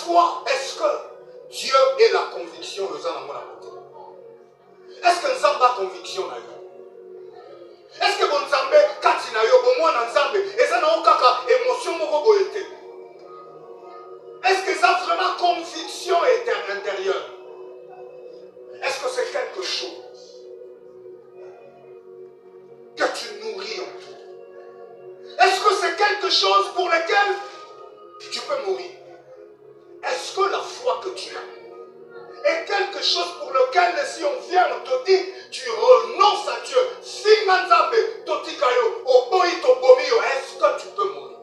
foi, est-ce que Dieu est la conviction de ça dans mon côté? Est-ce que nous avons la conviction dans nous? Est-ce que bon Nzambe, quand il a eu bon moi dans Nzambe, et ça n'a aucun émotion moko été? Est-ce que ça a vraiment conviction intérieure? Est-ce que c'est quelque chose que tu nourris en toi? Est-ce que c'est quelque chose pour lequel tu peux mourir? Est-ce que la foi que tu as est quelque chose pour lequel, si on vient, on te dit, tu renonces à Dieu, est-ce que tu peux mourir?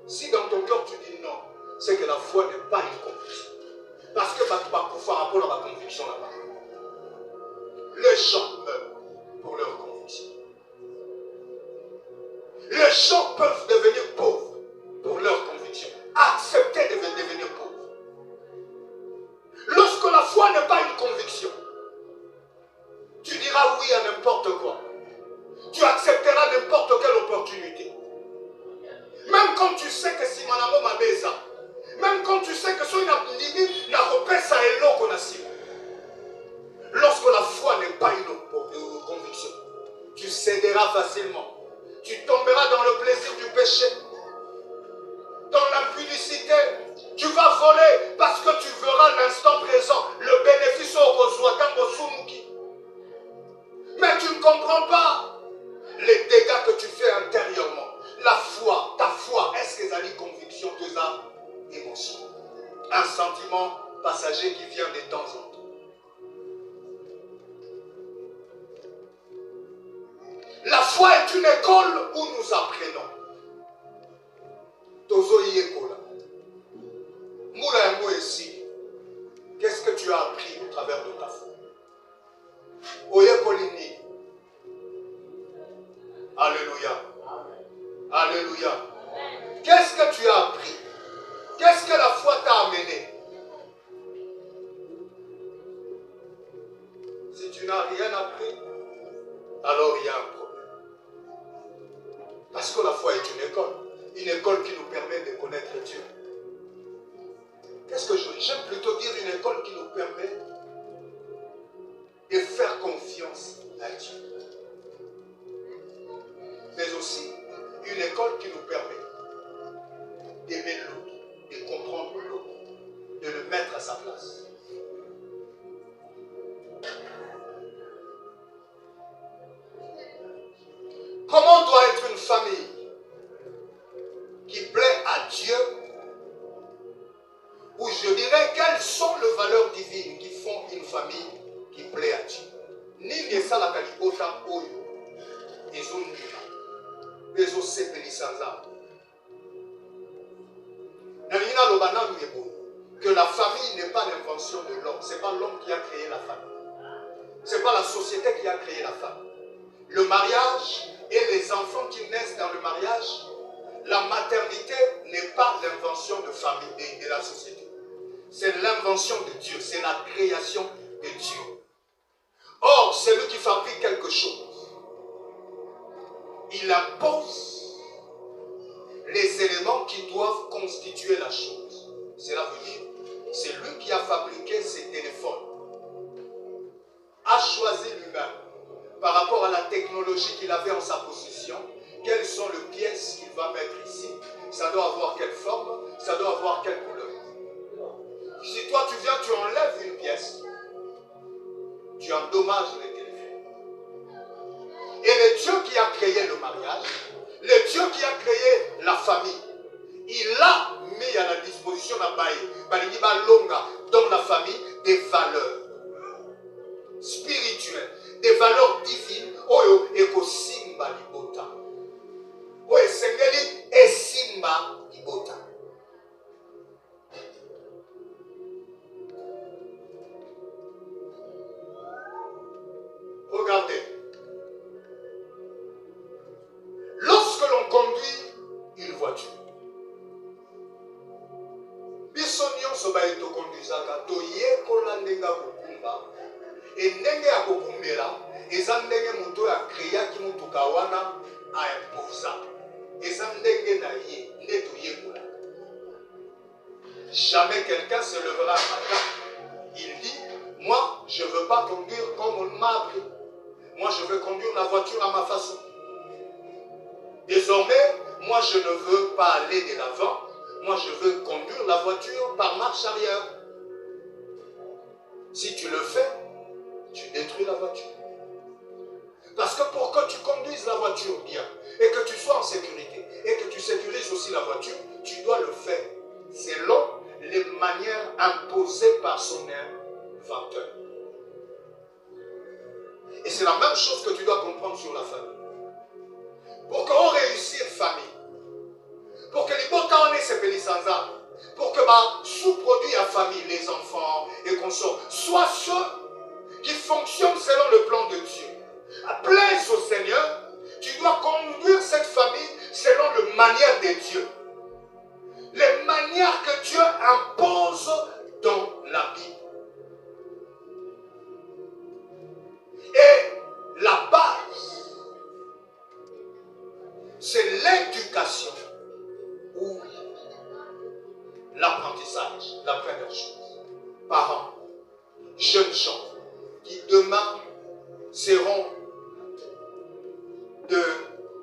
Si dans ton cœur tu dis non, c'est que la foi n'est pas une conviction. Parce que tu vas faire rapport à la conviction là-bas. Les gens meurent pour leur conviction. Les gens peuvent devenir pauvres pour leur conviction. Accepter de devenir pauvres. Lorsque la foi n'est pas une conviction, tu diras oui à n'importe quoi. Tu accepteras n'importe quelle opportunité. Même quand tu sais que si Manamo m'a baisé, même quand tu sais que si n'a repère ça et l'eau qu'on a si. Lorsque la foi n'est pas une conviction, tu céderas facilement. Tu tomberas dans le plaisir du péché, dans l'impudicité. Tu vas voler parce que tu verras l'instant présent le bénéfice au Sunuki. Mais tu ne comprends pas les dégâts que tu fais intérieurement. La foi, ta foi, est-ce que ça dit conviction, que ça émotion? Un sentiment passager qui vient de temps en temps. La foi est une école où nous apprenons. Tozo Yekola. Moula Yango ici. Qu'est-ce que tu as appris au travers de ta foi? Oyekolini. Alléluia. Alléluia. Qu'est-ce que tu as appris? Qu'est-ce que la foi t'a amené? Si tu n'as rien appris, alors il y a un problème. Parce que la foi est une école qui nous permet de connaître Dieu. Qu'est-ce que j'aime plutôt dire une école qui nous permet de faire confiance à Dieu. Mais aussi une école qui nous permet d'aimer l'autre, de comprendre l'autre, de le mettre à sa place. Comment doit être une famille qui plaît à Dieu, ou je dirais quelles sont les valeurs divines qui font une famille qui plaît à Dieu? Ni ça la kalibota oyo, ezonina, bezo sepelisanza. Nalina lobana nuebo, que la famille n'est pas l'invention de l'homme, c'est pas l'homme qui a créé la famille, c'est pas la société qui a créé la femme. Le mariage et les enfants qui naissent dans le mariage, la maternité n'est pas l'invention de famille de la société. C'est l'invention de Dieu, c'est la création de Dieu. Or, celui qui fabrique quelque chose, il impose les éléments qui doivent constituer la chose. Cela veut dire, c'est lui qui a fabriqué ces téléphones, a choisi lui-même, par rapport à la technologie qu'il avait en sa possession, quelles sont les pièces qu'il va mettre ici, ça doit avoir quelle forme, ça doit avoir quelle couleur. Si toi tu viens, tu enlèves une pièce, tu endommages les téléphones. Et le Dieu qui a créé le mariage, le Dieu qui a créé la famille, il a mis à la disposition dans la famille des valeurs spirituelles, des valeurs divines. Oyo eko simba libota. Oyo sengeli esimba libota. Regardez. Lorsque l'on conduit une voiture, bisonnion soba eto conduisaka to yekola ndenga kokumba. Et ndenge ya kokumbela eza ndenge muto ya créa ki mutuka wana a imposa. Eza ndenge na ye nde to yekola. Jamais quelqu'un se lèvera un matin. Il dit, moi, je ne veux pas conduire comme on m'a appris. Moi, je veux conduire la voiture à ma façon. Désormais, moi, je ne veux pas aller de l'avant. Moi, je veux conduire la voiture par marche arrière. Si tu le fais, tu détruis la voiture. Parce que pour que tu conduises la voiture bien, et que tu sois en sécurité, et que tu sécurises aussi la voiture, tu dois le faire selon les manières imposées par son inventeur. Et c'est la même chose que tu dois comprendre sur la famille. Pour qu'on réussisse famille, pour que les bons ait ces pélissanzas, pour que ma sous-produit à famille, les enfants et consorts, soient ceux qui fonctionnent selon le plan de Dieu. Plaise au Seigneur, tu dois conduire cette famille selon les manières de Dieu. Les manières que Dieu impose dans la Bible. Et la base, c'est l'éducation ou l'apprentissage, la première chose. Parents, jeunes gens, qui demain seront de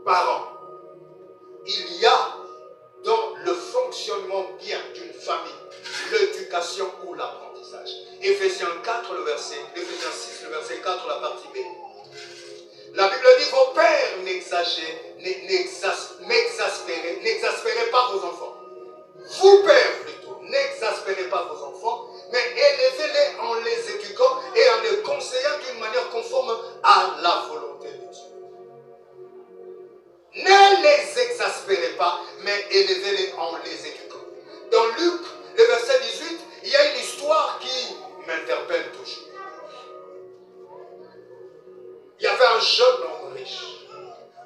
parents. Il y a dans le fonctionnement bien d'une famille l'éducation ou l'apprentissage. Éphésiens 4, le verset, Éphésiens 6, le verset 4, la partie B. La Bible dit, vos pères n'exaspérez pas vos enfants. Vous, pères plutôt, n'exaspérez pas vos enfants, mais élevez-les en les éduquant et en les conseillant d'une manière conforme à la volonté de Dieu. Ne les exaspérez pas, mais élevez-les en les éduquant. Dans Luc, le verset 18, il y a une histoire qui m'interpelle toujours. Il y avait un jeune homme riche.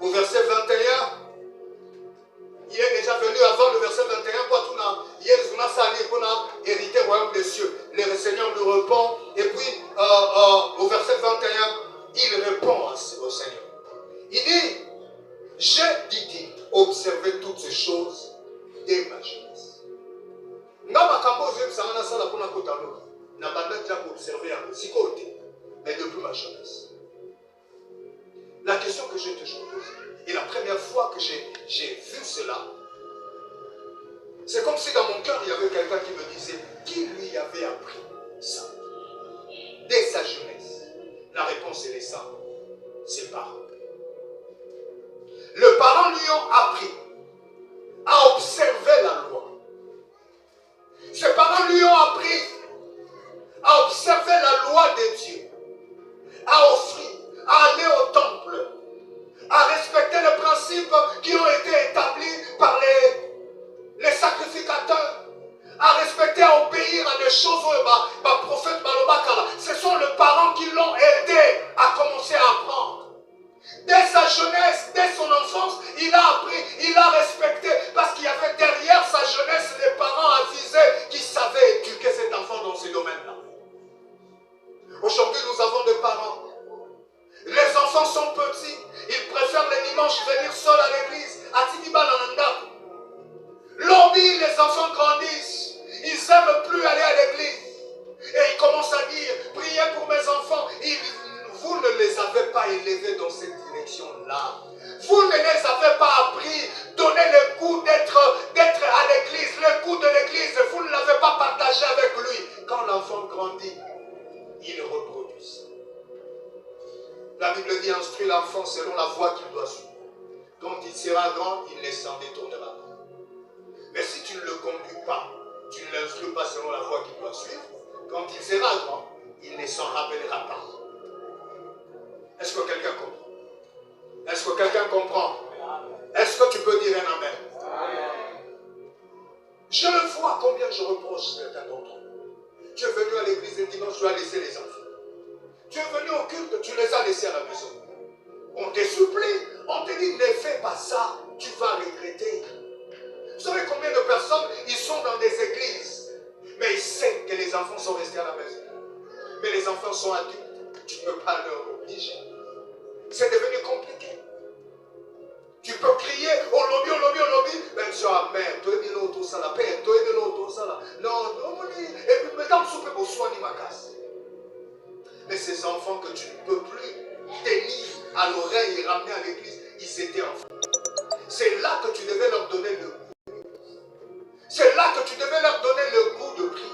Au verset 21, il est déjà venu avant le verset 21 pour tout hériter le royaume des cieux. Le Seigneur lui répond, et puis au verset 21, il répond au Seigneur. Il dit, j'ai, dit-il, observé toutes ces choses dès ma jeunesse. Mais depuis ma jeunesse. La question que j'ai toujours posée, et la première fois que j'ai vu cela, c'est comme si dans mon cœur, il y avait quelqu'un qui me disait, qui lui avait appris ça dès sa jeunesse? La réponse, elle est ça, ses parents. Les parents lui ont appris à observer la loi. Ses parents lui ont appris à observer la loi de Dieu, à offrir, à aller au temple, à respecter les principes qui ont été établis par les sacrificateurs, à respecter, à obéir à des choses où le prophète Balobakala. Ce sont les parents qui l'ont aidé à commencer à apprendre. Dès sa jeunesse, dès son enfance, il a appris, il a respecté, parce qu'il y avait derrière sa jeunesse les parents avisés qui savaient éduquer cet enfant dans ces domaines-là. Aujourd'hui, nous avons des parents. Les enfants sont petits, ils préfèrent les dimanches venir seuls à l'église. L'obéi, les enfants grandissent, ils n'aiment plus aller à l'église. Et ils commencent à dire, priez pour mes enfants. Vous ne les avez pas élevés dans cette direction-là. Vous ne les avez pas appris, donné le goût d'être à l'église, le goût de l'église. Vous ne l'avez pas partagé avec lui. Quand l'enfant grandit, il reproduit ça. La Bible dit, instruis l'enfant selon la voie qu'il doit suivre. Quand il sera grand, il ne s'en détournera pas. Mais si tu ne le conduis pas, tu ne l'instruis pas selon la voie qu'il doit suivre, quand il sera grand, il ne s'en rappellera pas. Est-ce que quelqu'un comprend? Est-ce que quelqu'un comprend? Est-ce que tu peux dire un amen? Je le vois combien je reproche certains d'entre eux. Tu es venu à l'église le dimanche, tu as laissé les enfants. Tu es venu au culte, tu les as laissés à la maison. On te supplie, on te dit ne fais pas ça, tu vas regretter. Vous savez combien de personnes, ils sont dans des églises, mais ils savent que les enfants sont restés à la maison. Mais les enfants sont adultes, tu ne peux pas leur obliger. C'est devenu compliqué. Tu peux crier au lobby, mais tu as mère, toi et l'autre, ça la père, toi et l'autre, ça la. Non, temps soupe pour soi ni ma casse. Mais ces enfants que tu ne peux plus tenir à l'oreille et ramener à l'église, ils étaient enfants. C'est là que tu devais leur donner le goût. C'est là que tu devais leur donner le goût de prier.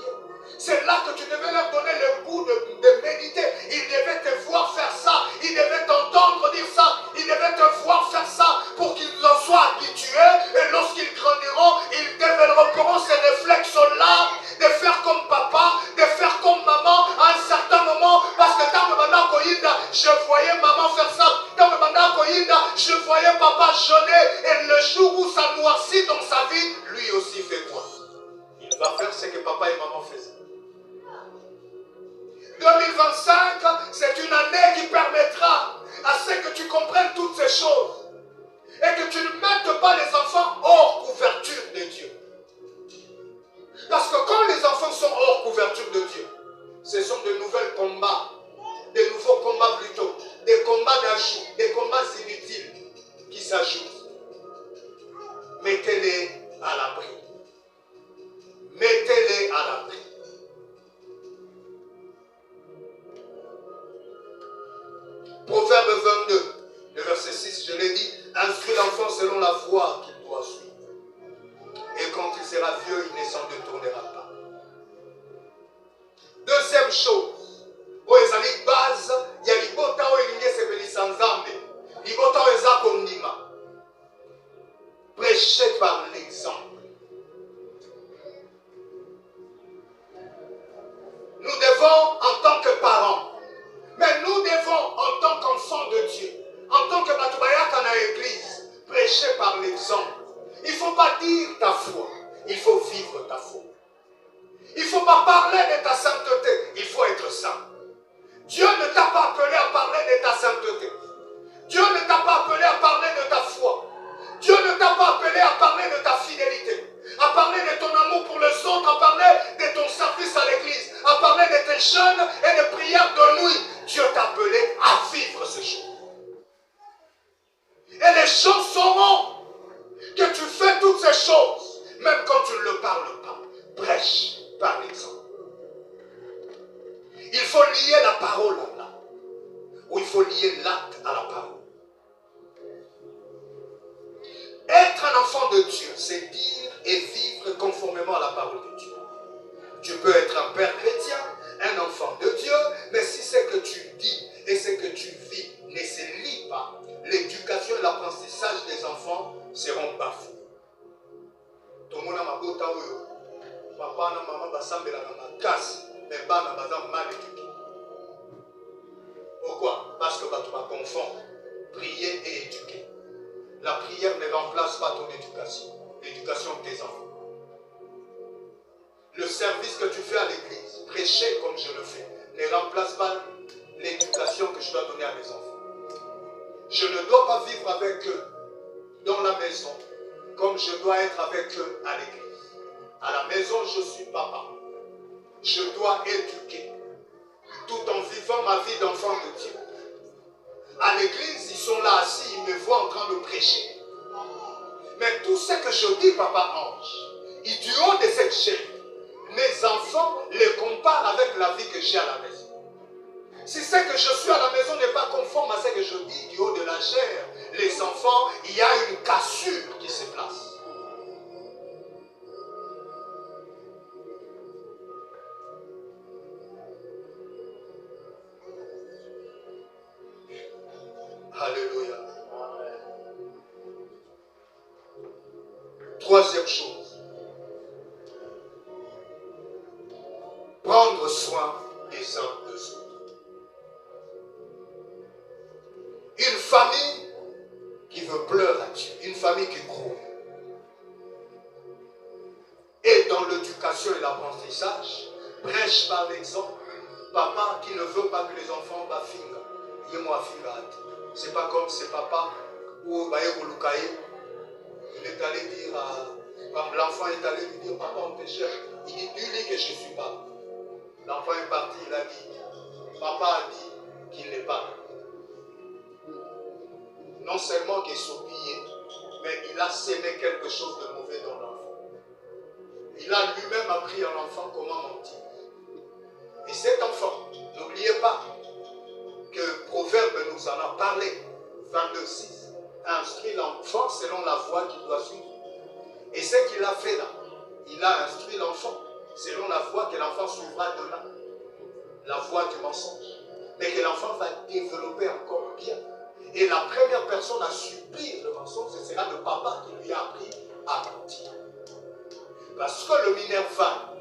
C'est là que tu devais leur donner le goût de méditer. Ils devaient te voir faire ça. Ils devaient t'entendre dire ça. Ils devaient te voir faire ça pour qu'ils en soient habitués. Et lorsqu'ils grandiront, ils développeront ces réflexes-là de faire comme papa, de faire comme maman à un certain moment. Parce que dans le mandat Koïda, je voyais maman faire ça. Dans le mandat Koïda, je voyais papa jeûner. Et le jour où ça noircit dans sa vie, lui aussi fait quoi? Il va faire ce que papa et maman faisaient. 2025, c'est une année qui permettra à ce que tu comprennes toutes ces choses et que tu ne mettes pas les enfants hors couverture de Dieu. Parce que quand les enfants sont hors couverture de Dieu, ce sont de nouveaux combats, des nouveaux combats plutôt, des combats d'ajout, des combats inutiles qui s'ajoutent. Mettez-les à l'abri. Mettez-les à l'abri. Proverbe 22, le verset 6, je l'ai dit, instruis l'enfant selon la voie qu'il doit suivre. Et quand il sera vieux, il ne s'en détournera pas. Deuxième chose, pour les amis base, il y a l'ibota où il y a ces bénis sans âme. L'ibota où il kondima. Prêchez par l'exemple. Nous devons, en tant que parents, mais nous devons, en tant qu'enfants de Dieu, en tant que Batoubaya dans l'église, prêcher par l'exemple. Il ne faut pas dire ta foi, il faut vivre ta foi. Il ne faut pas parler de ta sainteté, il faut être saint. Dieu ne t'a pas appelé à parler de ta sainteté. Dieu ne t'a pas appelé à parler de ta foi. Dieu ne t'a pas appelé à parler de ta fidélité, à parler de ton amour pour les autres, à parler de ton service à l'église, à parler de tes jeûnes et de prières de nuit. Dieu t'a appelé à vivre ces choses. Et les gens sauront que tu fais toutes ces choses, même quand tu ne le parles pas. Prêche par l'exemple. Il faut lier la parole là, ou il faut lier l'acte à la parole. Être un enfant de Dieu, c'est dire et vivre conformément à la parole de Dieu. Tu peux être un père chrétien, un enfant de Dieu, mais si ce que tu dis et ce que tu vis ne se lie pas, l'éducation et l'apprentissage des enfants seront bafoués. Tout le monde a ma botte à eux. Papa et maman basambela na makasi, mais bana bazam mal éduqués. Pourquoi? Parce que tu vas confondre prier et éduquer. La prière ne remplace pas ton éducation, l'éducation de tes enfants. Le service que tu fais à l'église, prêcher comme je le fais, ne remplace pas l'éducation que je dois donner à mes enfants. Je ne dois pas vivre avec eux dans la maison comme je dois être avec eux à l'église. À la maison, je suis papa. Je dois éduquer tout en vivant ma vie d'enfant de Dieu. À l'église, ils sont là assis, ils me voient en train de prêcher. Mais tout ce que je dis, papa ange, du haut de cette chaîne, mes enfants les comparent avec la vie que j'ai à la maison. Si ce que je suis à la maison n'est pas conforme à ce que je dis du haut de la chair, les enfants, il y a une cassure qui se place. Alléluia. Troisième chose. Prendre soin des uns des autres. Une famille qui veut pleurer à Dieu. Une famille qui croit. Et dans l'éducation et l'apprentissage, prêche par l'exemple. Papa qui ne veut pas que les enfants bafinga. C'est pas comme ses papas ou il est allé dire à l'enfant est allé lui dire papa on te cherche. Il dit tu dis que je suis pas. L'enfant est parti, il a dit papa a dit qu'il n'est pas. Non seulement qu'il est soupillé, mais il a sémé quelque chose de mauvais dans l'enfant. Il a lui-même appris à l'enfant comment mentir. Et cet enfant, n'oubliez pas que Proverbe nous en a parlé, 22:6, instruit l'enfant selon la voie qu'il doit suivre. Et ce qu'il a fait là, il a instruit l'enfant selon la voie que l'enfant suivra demain, la voie du mensonge. Mais que l'enfant va développer encore bien. Et la première personne à subir le mensonge, ce sera le papa qui lui a appris à mentir. Parce que le Minerva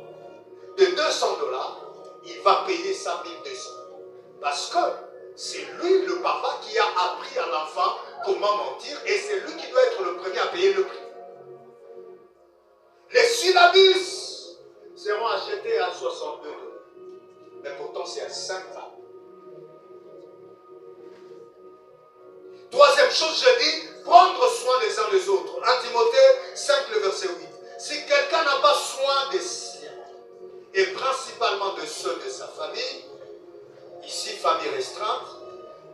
de 200 $, il va payer 100 200. Parce que c'est lui, le papa, qui a appris à l'enfant comment mentir et c'est lui qui doit être le premier à payer le prix. Les syllabus seront achetés à 62 $. Mais pourtant, c'est à 5 $. Troisième chose, je dis, prendre soin les uns des autres. 1 Timothée 5, le verset 8. Si quelqu'un n'a pas soin des siens, et principalement de ceux de sa famille, ici famille restreinte,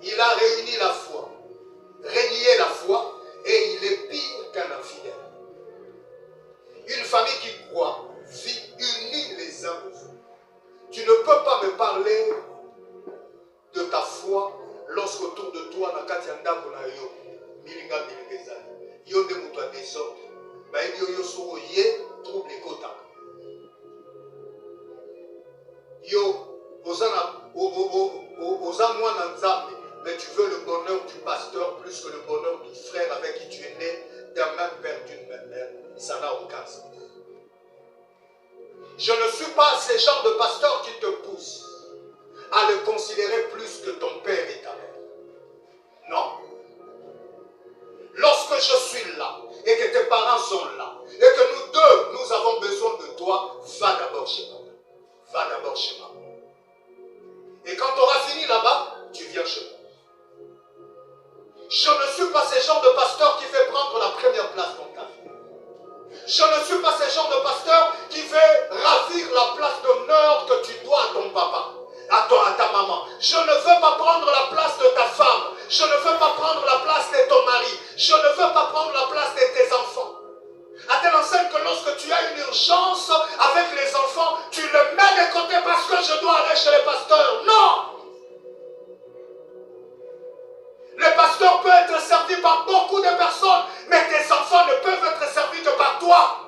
il a réuni la foi, régné la foi, et il est pire qu'un infidèle. Une famille qui croit vit unie les uns aux autres. Tu ne peux pas me parler de ta foi lorsqu'autour de toi, yo de mutu a désordre, yo soro ye trouble ekota. Yo oza mwana nzambe, mais tu veux le bonheur du pasteur plus que le bonheur du frère avec qui tu es né d'un même père, d'une même mère. Ça n'a aucun sens. Je ne suis pas ce genre de pasteur qui te pousse à le considérer plus que ton père et ta mère. Non. Lorsque je suis là et que tes parents sont là et que nous deux, nous avons besoin de toi, va d'abord chez moi. Va d'abord chez moi. Et quand tu auras fini là-bas, tu viens chez moi. Je ne suis pas ce genre de pasteur qui fait prendre la première place dans ta vie. Je ne suis pas ce genre de pasteur qui veut ravir la place d'honneur que tu dois à ton papa, à ta maman. Je ne veux pas prendre la place de ta femme. Je ne veux pas prendre la place de ton mari. Je ne veux pas prendre la place de tes enfants. À telle enseigne que lorsque tu as une urgence avec les enfants, tu le mets de côté parce que je dois aller chez les pasteurs. Non! Le pasteur peut être servi par beaucoup de personnes, mais tes enfants ne peuvent être servis que par toi.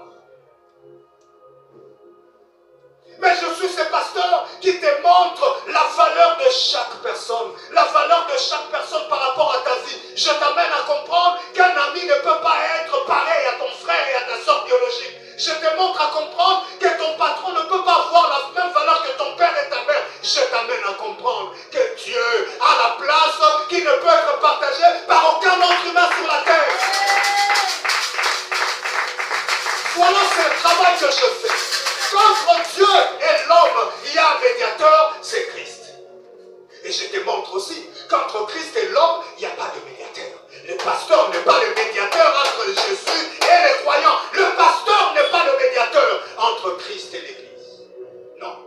Mais je suis ce pasteur qui te montre la valeur de chaque personne. La valeur de chaque personne par rapport à ta vie. Je t'amène à comprendre qu'un ami ne peut pas être pareil à ton frère et à ta soeur biologique. Je te montre à comprendre que ton patron ne peut pas avoir la même valeur que ton père et ta mère. Je t'amène à comprendre que Dieu a la place qui ne peut être partagée par aucun autre humain sur la terre. Voilà, c'est le travail que je fais. Entre Dieu et l'homme, il y a un médiateur, c'est Christ. Et je te montre aussi qu'entre Christ et l'homme, il n'y a pas de médiateur. Le pasteur n'est pas le médiateur entre Jésus et les croyants. Le pasteur n'est pas le médiateur entre Christ et l'Église. Non.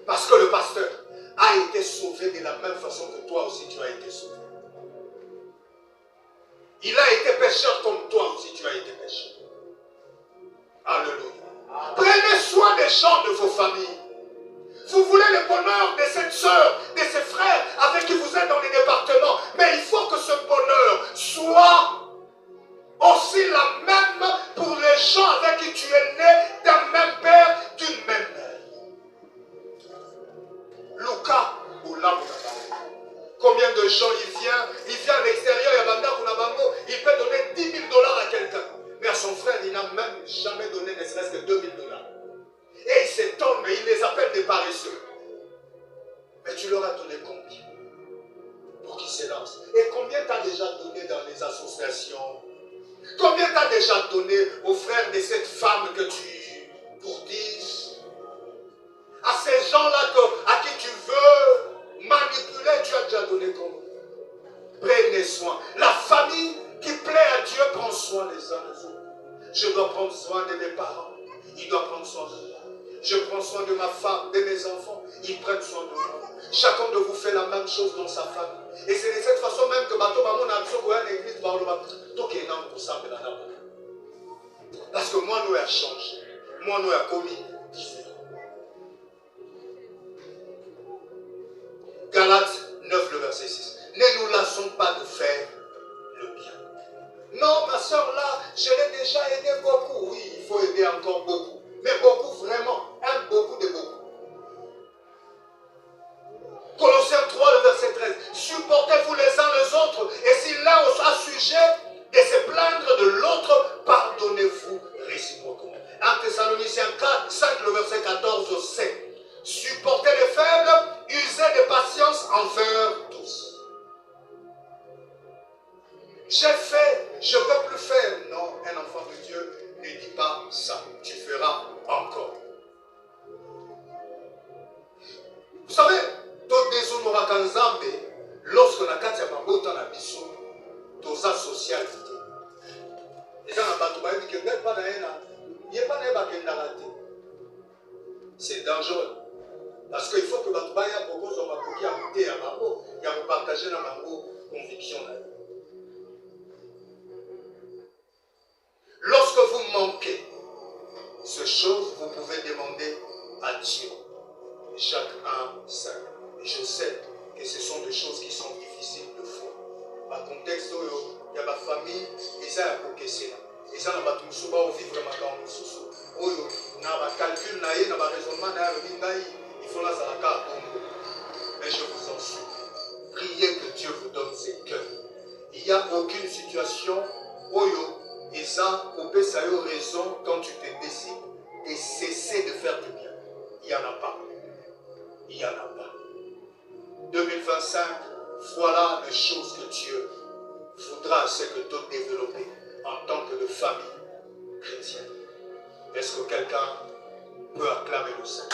Parce que le pasteur a été sauvé de la même façon que toi aussi tu as été sauvé. Il a été pécheur comme toi aussi tu as été pécheur. Alléluia. Prenez soin des gens de vos familles. Vous voulez le bonheur de cette soeur, de ces frères avec qui vous êtes dans les départements. Mais il faut que ce bonheur soit aussi la même pour les gens avec qui tu es né d'un même père, d'une même mère. Lucas ou Lamounabango. Combien de gens il vient à l'extérieur, il peut donner 10 000 $ à quelqu'un. Mais à son frère, il n'a même jamais donné ne serait-ce que 2 000 $. Et il s'étonne, mais il les appelle des paresseux. Mais tu leur as donné combien pour qu'ils se lancent? Et combien tu as déjà donné dans les associations? Combien tu as déjà donné aux frères de cette femme que tu bourdises? À ces gens-là à qui tu veux manipuler, tu as déjà donné combien? Prenez soin. La famille qui plaît à Dieu prend soin les uns des autres. Je dois prendre soin de mes parents. Il doit prendre soin de moi. Je prends soin de ma femme, de mes enfants. Ils prennent soin de moi. Chacun de vous fait la même chose dans sa famille. Et c'est de cette façon même que Bato Bamon a besoin de l'église. Parce que moi, nous avons changé. Moi, nous avons commis différent. Galates 9, le verset 6. Ne nous lassons pas de faire le bien. Non, ma soeur, là, je l'ai déjà aidé beaucoup. Oui, il faut aider encore beaucoup. Mais beaucoup, vraiment. Un beaucoup de beaucoup. Colossiens 3, le verset 13. Supportez-vous les uns les autres. Et si l'un a sujet de se plaindre de l'autre, pardonnez-vous réciproquement. 1 Thessaloniciens 4, 5, le verset 14, 7. Supportez les faibles, usez de patience envers tous. J'ai fait, je ne peux plus faire. Non, un enfant de Dieu ne dit pas ça. Tu feras encore. Vous savez, lorsque la kati ya mabota na biso toza socialité eza na bato bayebi ke ngai mpa na ye ye mpa na ye bakendaka te. C'est dangereux parce qu'il faut que bato baya kokozwa makoki ya koteya bango ya kopartage na bango conviction na ye. Lorsque vous manquez ces choses, vous pouvez demander à Dieu. Jacques 1, 5. Je sais que ce sont des choses qui sont difficiles de faire. Par contexte, il y a ma famille, ils ont un peu questionné. Ils ont un peu de souba au vivre dans le sous. Il y a un calcul, il y a un raisonnement, il faut la salaka à Congo. Mais je vous en supplie, priez que Dieu vous donne ses cœurs. Il n'y a aucune situation où ils ont coupé sa raison quand tu te décides de cesser de faire du bien. Il n'y en a pas. Il n'y en a pas. 2025, voilà les choses que Dieu voudra ce que tu développer en tant que de famille chrétienne. Est-ce que quelqu'un peut acclamer le Seigneur?